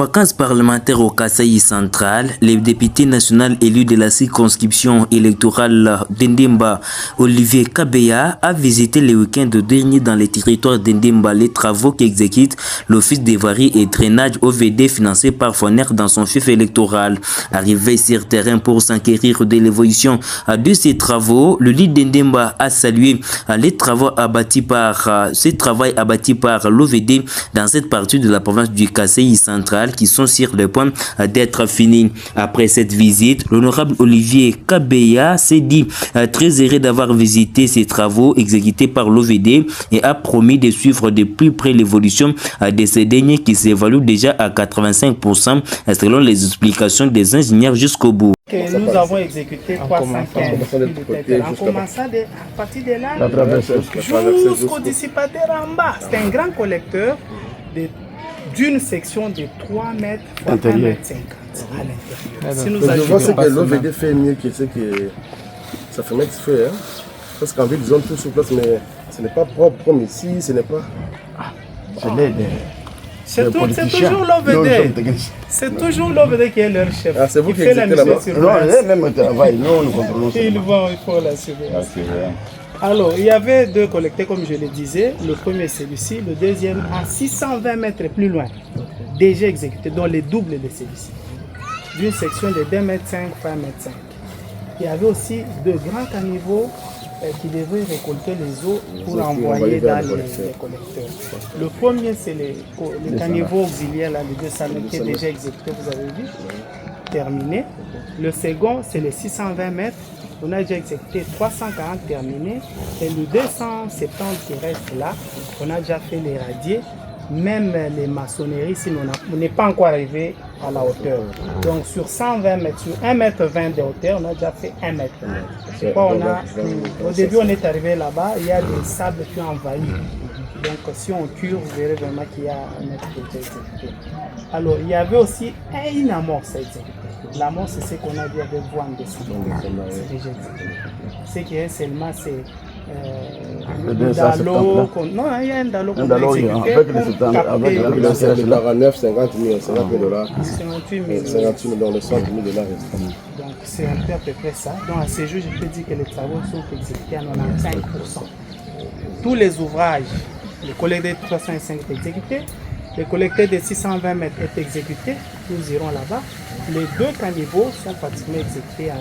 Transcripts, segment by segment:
vacances parlementaires au Kasaï central, le député national élu de la circonscription électorale d'Endemba, Olivier Kabeya, a visité le week-end dernier dans les territoires d'Endemba les travaux qu'exécute l'Office des varies et drainage OVD financé par Foner dans son fief électoral. Arrivé sur terrain pour s'enquérir de l'évolution de ces travaux, le leader d'Endemba a salué les travaux abattus par l'OVD dans cette partie de la province du Kasaï central qui sont sur le point d'être finis. Après cette visite, l'honorable Olivier Kabeya s'est dit très heureux d'avoir visité ces travaux exécutés par l'OVD et a promis de suivre de plus près l'évolution de ces derniers qui s'évaluent déjà à 85% selon les explications des ingénieurs jusqu'au bout. Que nous avons exécuté 315 en commençant à partir de là jusqu'au dissipateur en bas. C'est un grand collecteur d'une section de 3 mètres par 1 mètre 50 à l'intérieur. Je vois que l'OVD fait mieux que ce que ça fait mettre fait. Hein? Parce qu'en ville, ils ont tout sur place, mais ce n'est pas propre comme ici, ce n'est pas... C'est toujours l'OVD. C'est toujours l'OVD qui est leur chef. Ah, c'est vous qui fait la mission sur place. Non, même travail, non, nous contrôlons ça. Il faut l'assurer. Alors, il y avait deux collecteurs, comme je le disais. Le premier, c'est celui-ci. Le deuxième, à 620 mètres plus loin, déjà exécuté, dont les doubles de celui-ci. D'une section de 2,5 mètres par 1,5 mètre. Il y avait aussi de grands caniveaux qui devaient récolter les eaux pour envoyer dans les collecteurs. Le premier, c'est les caniveaux auxiliaires, là, les 200 mètres qui est déjà exécuté, vous avez vu, terminé. Le second, c'est les 620 mètres. On a déjà exécuté 340 terminés et le 270 qui reste là, on a déjà fait les radiers, même les maçonneries, sinon on n'est pas encore arrivé à la hauteur. Donc sur 120 mètres, sur 1,20 mètre de hauteur, on a déjà fait 1 mètre. Au début, on est arrivé là-bas, il y a des sables qui ont envahi. Donc si on cure, vous verrez vraiment qu'il y a 1 mètre qui est exécuté. Alors il y avait aussi une amorce à exécuter. L'amorce, c'est ce qu'on a dit avec vous en décembre. C'est déjà exécuté. Ce qui est seulement, c'est Dalo. Non, il y a un Dalo qu'on a exécuté. Avec le $9, 50 000, 50 000 dollars. 58 000. 58 000 dans les 100 000 dollars. Donc c'est un peu à peu près ça. Donc à ce jour, je peux dire que les travaux sont exécutés à 95%. Tous les ouvrages, le collecteur de 305 est exécuté, le collecteur de 620 mètres est exécuté, nous irons là-bas. Les deux caniveaux sont pratiquement exécutés à 88%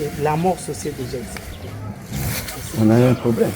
et l'amorce aussi est déjà exécutée. On a un problème.